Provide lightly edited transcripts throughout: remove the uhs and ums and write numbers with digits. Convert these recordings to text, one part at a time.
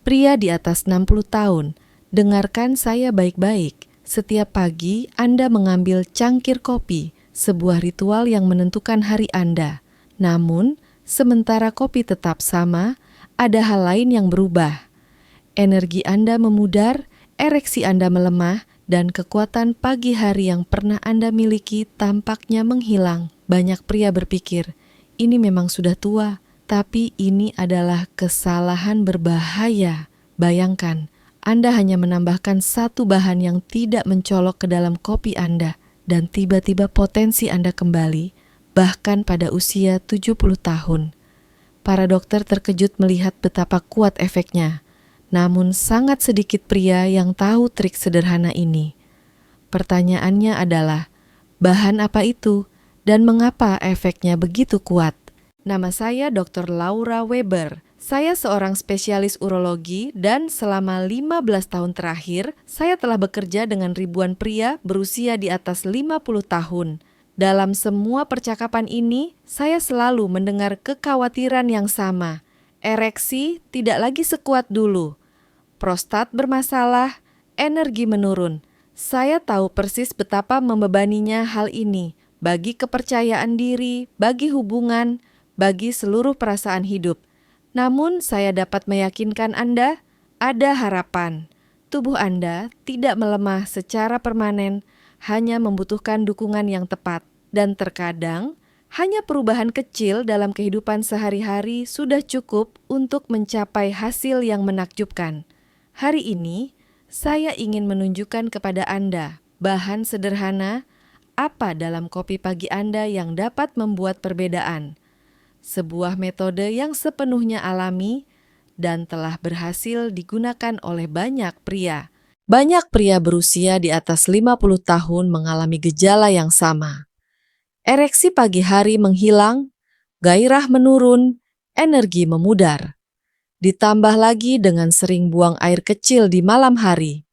Pria di atas 60 tahun, dengarkan saya baik-baik. Setiap pagi Anda mengambil cangkir kopi, sebuah ritual yang menentukan hari Anda. Namun, sementara kopi tetap sama, ada hal lain yang berubah. Energi Anda memudar, ereksi Anda melemah, dan kekuatan pagi hari yang pernah Anda miliki tampaknya menghilang. Banyak pria berpikir, ini memang sudah tua, tapi ini adalah kesalahan berbahaya. Bayangkan, Anda hanya menambahkan satu bahan yang tidak mencolok ke dalam kopi Anda, dan tiba-tiba potensi Anda kembali, bahkan pada usia 70 tahun. Para dokter terkejut melihat betapa kuat efeknya. Namun sangat sedikit pria yang tahu trik sederhana ini. Pertanyaannya adalah, bahan apa itu dan mengapa efeknya begitu kuat? Nama saya Dr. Laura Weber. Saya seorang spesialis urologi dan selama 15 tahun terakhir, saya telah bekerja dengan ribuan pria berusia di atas 50 tahun. Dalam semua percakapan ini, saya selalu mendengar kekhawatiran yang sama. Ereksi tidak lagi sekuat dulu. Prostat bermasalah, energi menurun. Saya tahu persis betapa membebaninya hal ini bagi kepercayaan diri, bagi hubungan, bagi seluruh perasaan hidup. Namun saya dapat meyakinkan Anda, ada harapan. Tubuh Anda tidak melemah secara permanen, hanya membutuhkan dukungan yang tepat. Dan terkadang, hanya perubahan kecil dalam kehidupan sehari-hari sudah cukup untuk mencapai hasil yang menakjubkan. Hari ini, saya ingin menunjukkan kepada Anda bahan sederhana apa dalam kopi pagi Anda yang dapat membuat perbedaan. Sebuah metode yang sepenuhnya alami dan telah berhasil digunakan oleh banyak pria. Banyak pria berusia di atas 50 tahun mengalami gejala yang sama. Ereksi pagi hari menghilang, gairah menurun, energi memudar. Ditambah lagi dengan sering buang air kecil di malam hari,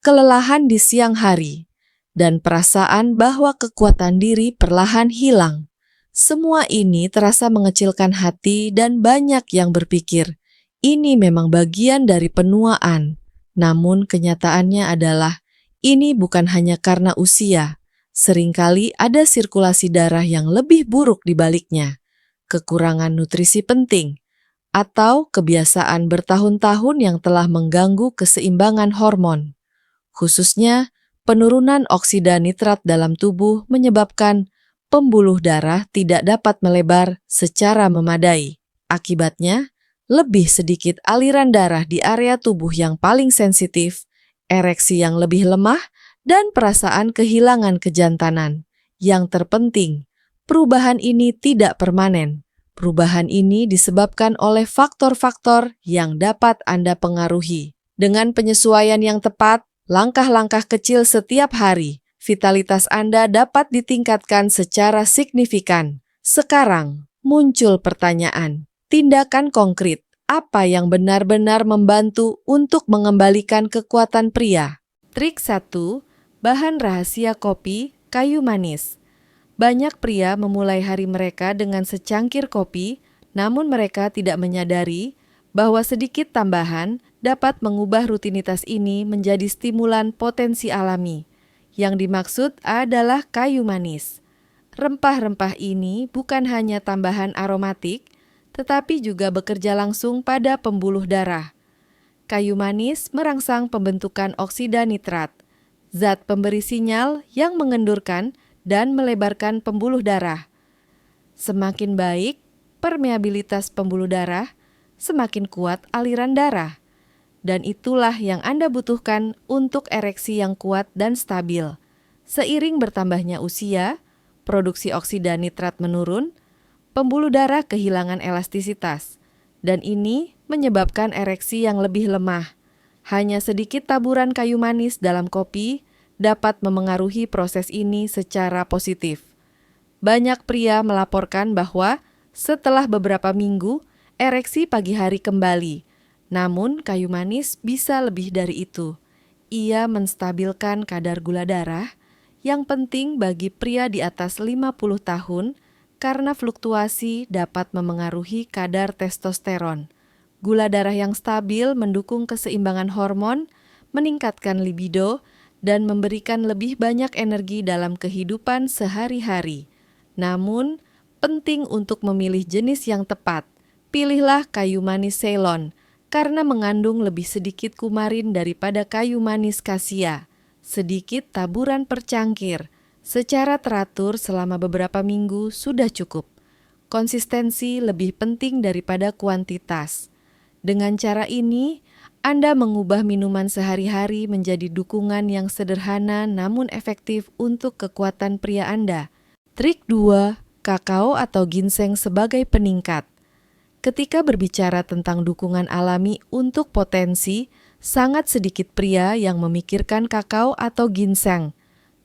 kelelahan di siang hari, dan perasaan bahwa kekuatan diri perlahan hilang. Semua ini terasa mengecilkan hati dan banyak yang berpikir, ini memang bagian dari penuaan. Namun kenyataannya adalah, ini bukan hanya karena usia. Seringkali ada sirkulasi darah yang lebih buruk di baliknya, kekurangan nutrisi penting, atau kebiasaan bertahun-tahun yang telah mengganggu keseimbangan hormon. Khususnya, penurunan oksida nitrat dalam tubuh menyebabkan pembuluh darah tidak dapat melebar secara memadai. Akibatnya, lebih sedikit aliran darah di area tubuh yang paling sensitif, ereksi yang lebih lemah, dan perasaan kehilangan kejantanan. Yang terpenting, perubahan ini tidak permanen. Perubahan ini disebabkan oleh faktor-faktor yang dapat Anda pengaruhi. Dengan penyesuaian yang tepat, langkah-langkah kecil setiap hari, vitalitas Anda dapat ditingkatkan secara signifikan. Sekarang, muncul pertanyaan, tindakan konkret, apa yang benar-benar membantu untuk mengembalikan kekuatan pria? Trik 1, bahan rahasia kopi, kayu manis. Banyak pria memulai hari mereka dengan secangkir kopi, namun mereka tidak menyadari bahwa sedikit tambahan dapat mengubah rutinitas ini menjadi stimulan potensi alami. Yang dimaksud adalah kayu manis. Rempah-rempah ini bukan hanya tambahan aromatik, tetapi juga bekerja langsung pada pembuluh darah. Kayu manis merangsang pembentukan oksida nitrat, zat pemberi sinyal yang mengendurkan dan melebarkan pembuluh darah. Semakin baik permeabilitas pembuluh darah, semakin kuat aliran darah. Dan itulah yang Anda butuhkan untuk ereksi yang kuat dan stabil. Seiring bertambahnya usia, produksi oksida nitrat menurun, pembuluh darah kehilangan elastisitas, dan ini menyebabkan ereksi yang lebih lemah. Hanya sedikit taburan kayu manis dalam kopi dapat memengaruhi proses ini secara positif. Banyak pria melaporkan bahwa setelah beberapa minggu, ereksi pagi hari kembali. Namun, kayu manis bisa lebih dari itu. Ia menstabilkan kadar gula darah, yang penting bagi pria di atas 50 tahun karena fluktuasi dapat memengaruhi kadar testosteron. Gula darah yang stabil mendukung keseimbangan hormon, meningkatkan libido, dan memberikan lebih banyak energi dalam kehidupan sehari-hari. Namun, penting untuk memilih jenis yang tepat. Pilihlah kayu manis Ceylon karena mengandung lebih sedikit kumarin daripada kayu manis Cassia. Sedikit taburan per cangkir, secara teratur selama beberapa minggu sudah cukup. Konsistensi lebih penting daripada kuantitas. Dengan cara ini, Anda mengubah minuman sehari-hari menjadi dukungan yang sederhana namun efektif untuk kekuatan pria Anda. Trik 2, kakao atau ginseng sebagai peningkat. Ketika berbicara tentang dukungan alami untuk potensi, sangat sedikit pria yang memikirkan kakao atau ginseng.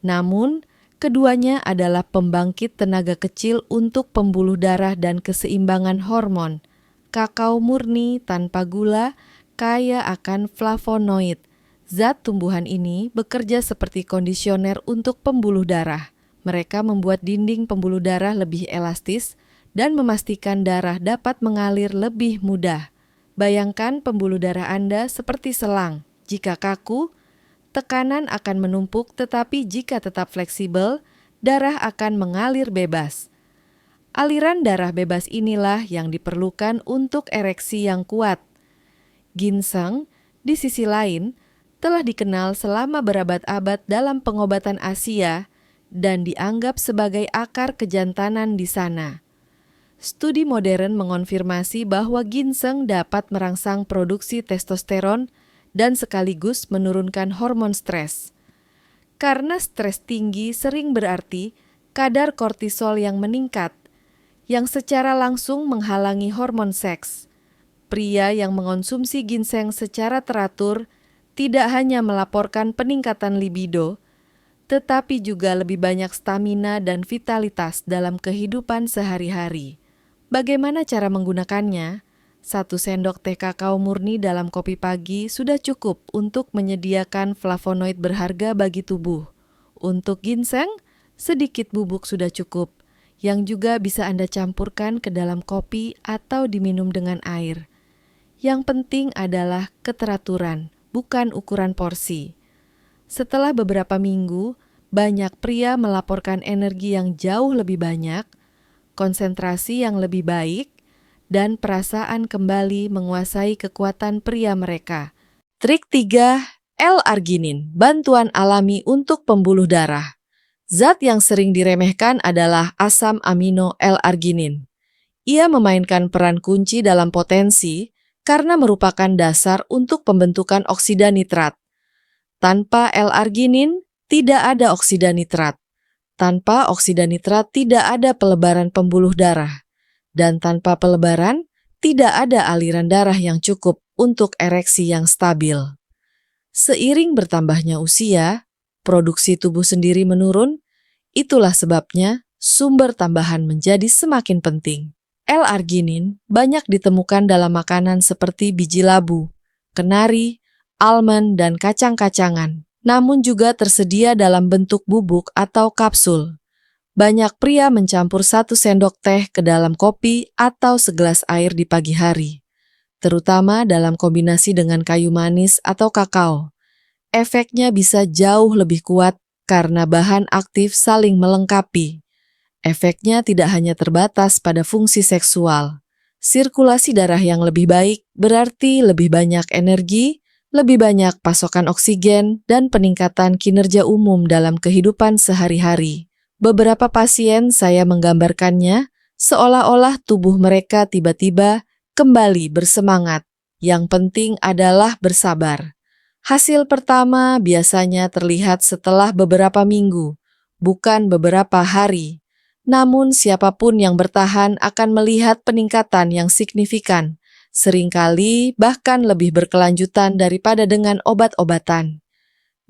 Namun, keduanya adalah pembangkit tenaga kecil untuk pembuluh darah dan keseimbangan hormon. Kakao murni tanpa gula kaya akan flavonoid. Zat tumbuhan ini bekerja seperti kondisioner untuk pembuluh darah. Mereka membuat dinding pembuluh darah lebih elastis dan memastikan darah dapat mengalir lebih mudah. Bayangkan pembuluh darah Anda seperti selang. Jika kaku, tekanan akan menumpuk, tetapi jika tetap fleksibel, darah akan mengalir bebas. Aliran darah bebas inilah yang diperlukan untuk ereksi yang kuat. Ginseng, di sisi lain, telah dikenal selama berabad-abad dalam pengobatan Asia dan dianggap sebagai akar kejantanan di sana. Studi modern mengonfirmasi bahwa ginseng dapat merangsang produksi testosteron dan sekaligus menurunkan hormon stres. Karena stres tinggi sering berarti kadar kortisol yang meningkat, yang secara langsung menghalangi hormon seks. Pria yang mengonsumsi ginseng secara teratur tidak hanya melaporkan peningkatan libido, tetapi juga lebih banyak stamina dan vitalitas dalam kehidupan sehari-hari. Bagaimana cara menggunakannya? 1 sendok teh kakao murni dalam kopi pagi sudah cukup untuk menyediakan flavonoid berharga bagi tubuh. Untuk ginseng, sedikit bubuk sudah cukup, yang juga bisa Anda campurkan ke dalam kopi atau diminum dengan air. Yang penting adalah keteraturan, bukan ukuran porsi. Setelah beberapa minggu, banyak pria melaporkan energi yang jauh lebih banyak, konsentrasi yang lebih baik, dan perasaan kembali menguasai kekuatan pria mereka. Trik 3, L-arginin, bantuan alami untuk pembuluh darah. Zat yang sering diremehkan adalah asam amino L-arginin. Ia memainkan peran kunci dalam potensi karena merupakan dasar untuk pembentukan oksida nitrat. Tanpa L-arginin, tidak ada oksida nitrat. Tanpa oksida nitrat, tidak ada pelebaran pembuluh darah. Dan tanpa pelebaran, tidak ada aliran darah yang cukup untuk ereksi yang stabil. Seiring bertambahnya usia, produksi tubuh sendiri menurun. Itulah sebabnya sumber tambahan menjadi semakin penting. L-arginin banyak ditemukan dalam makanan seperti biji labu, kenari, almond, dan kacang-kacangan, namun juga tersedia dalam bentuk bubuk atau kapsul. Banyak pria mencampur 1 sendok teh ke dalam kopi atau segelas air di pagi hari, terutama dalam kombinasi dengan kayu manis atau kakao. Efeknya bisa jauh lebih kuat karena bahan aktif saling melengkapi. Efeknya tidak hanya terbatas pada fungsi seksual. Sirkulasi darah yang lebih baik berarti lebih banyak energi, lebih banyak pasokan oksigen, dan peningkatan kinerja umum dalam kehidupan sehari-hari. Beberapa pasien saya menggambarkannya seolah-olah tubuh mereka tiba-tiba kembali bersemangat. Yang penting adalah bersabar. Hasil pertama biasanya terlihat setelah beberapa minggu, bukan beberapa hari. Namun siapapun yang bertahan akan melihat peningkatan yang signifikan, seringkali bahkan lebih berkelanjutan daripada dengan obat-obatan.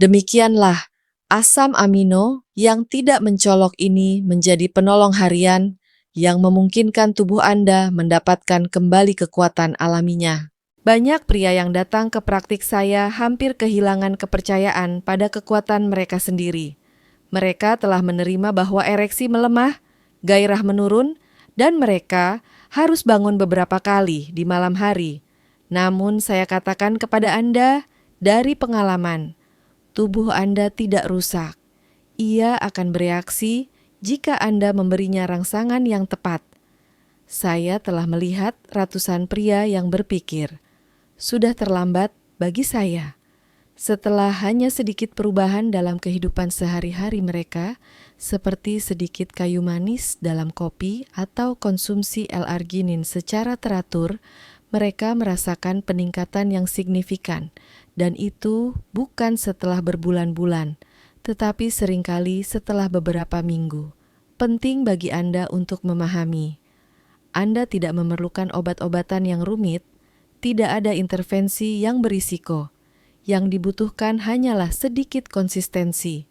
Demikianlah, asam amino yang tidak mencolok ini menjadi penolong harian yang memungkinkan tubuh Anda mendapatkan kembali kekuatan alaminya. Banyak pria yang datang ke praktik saya hampir kehilangan kepercayaan pada kekuatan mereka sendiri. Mereka telah menerima bahwa ereksi melemah, gairah menurun, dan mereka harus bangun beberapa kali di malam hari. Namun saya katakan kepada Anda, dari pengalaman, tubuh Anda tidak rusak. Ia akan bereaksi jika Anda memberinya rangsangan yang tepat. Saya telah melihat ratusan pria yang berpikir, sudah terlambat bagi saya. Setelah hanya sedikit perubahan dalam kehidupan sehari-hari mereka, seperti sedikit kayu manis dalam kopi atau konsumsi L-arginin secara teratur, mereka merasakan peningkatan yang signifikan, dan itu bukan setelah berbulan-bulan, tetapi seringkali setelah beberapa minggu. Penting bagi Anda untuk memahami, Anda tidak memerlukan obat-obatan yang rumit, tidak ada intervensi yang berisiko. Yang dibutuhkan hanyalah sedikit konsistensi.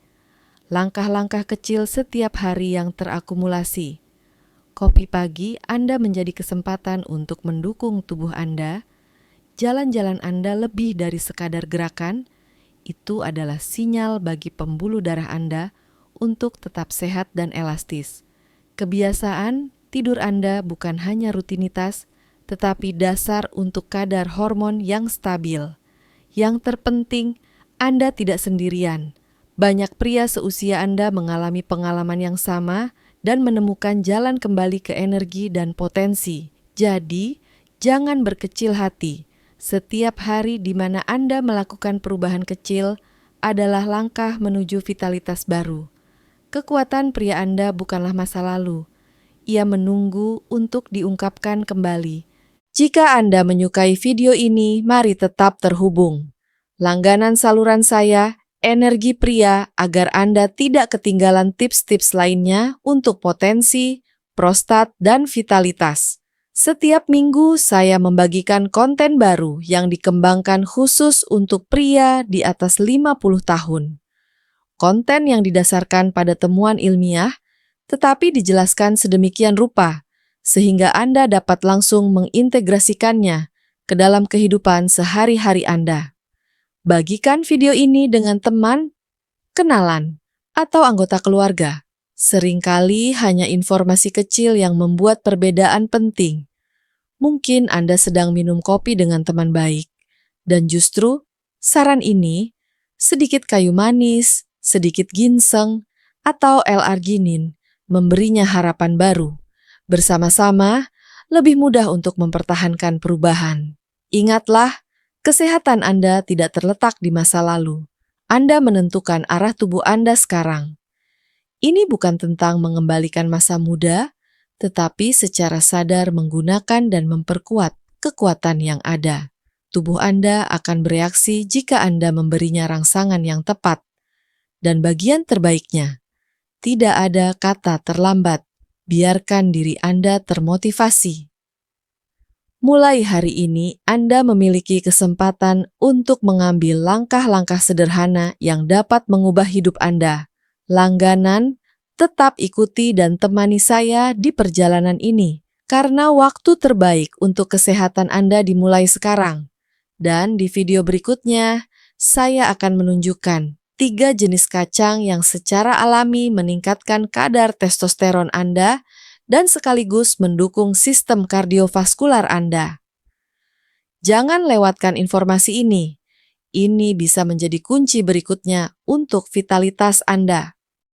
Langkah-langkah kecil setiap hari yang terakumulasi. Kopi pagi Anda menjadi kesempatan untuk mendukung tubuh Anda. Jalan-jalan Anda lebih dari sekadar gerakan. Itu adalah sinyal bagi pembuluh darah Anda untuk tetap sehat dan elastis. Kebiasaan tidur Anda bukan hanya rutinitas, tetapi dasar untuk kadar hormon yang stabil. Yang terpenting, Anda tidak sendirian. Banyak pria seusia Anda mengalami pengalaman yang sama dan menemukan jalan kembali ke energi dan potensi. Jadi, jangan berkecil hati. Setiap hari di mana Anda melakukan perubahan kecil adalah langkah menuju vitalitas baru. Kekuatan pria Anda bukanlah masa lalu. Ia menunggu untuk diungkapkan kembali. Jika Anda menyukai video ini, mari tetap terhubung. Langganan saluran saya, Energi Pria, agar Anda tidak ketinggalan tips-tips lainnya untuk potensi, prostat, dan vitalitas. Setiap minggu saya membagikan konten baru yang dikembangkan khusus untuk pria di atas 50 tahun. Konten yang didasarkan pada temuan ilmiah, tetapi dijelaskan sedemikian rupa, sehingga Anda dapat langsung mengintegrasikannya ke dalam kehidupan sehari-hari Anda. Bagikan video ini dengan teman, kenalan, atau anggota keluarga. Seringkali hanya informasi kecil yang membuat perbedaan penting. Mungkin Anda sedang minum kopi dengan teman baik, dan justru saran ini, sedikit kayu manis, sedikit ginseng, atau L-arginin, memberinya harapan baru. Bersama-sama, lebih mudah untuk mempertahankan perubahan. Ingatlah, kesehatan Anda tidak terletak di masa lalu. Anda menentukan arah tubuh Anda sekarang. Ini bukan tentang mengembalikan masa muda, tetapi secara sadar menggunakan dan memperkuat kekuatan yang ada. Tubuh Anda akan bereaksi jika Anda memberinya rangsangan yang tepat. Dan bagian terbaiknya, tidak ada kata terlambat. Biarkan diri Anda termotivasi. Mulai hari ini, Anda memiliki kesempatan untuk mengambil langkah-langkah sederhana yang dapat mengubah hidup Anda. Langganan, tetap ikuti dan temani saya di perjalanan ini, karena waktu terbaik untuk kesehatan Anda dimulai sekarang. Dan di video berikutnya, saya akan menunjukkan 3 jenis kacang yang secara alami meningkatkan kadar testosteron Anda dan sekaligus mendukung sistem kardiovaskular Anda. Jangan lewatkan informasi ini. Ini bisa menjadi kunci berikutnya untuk vitalitas Anda.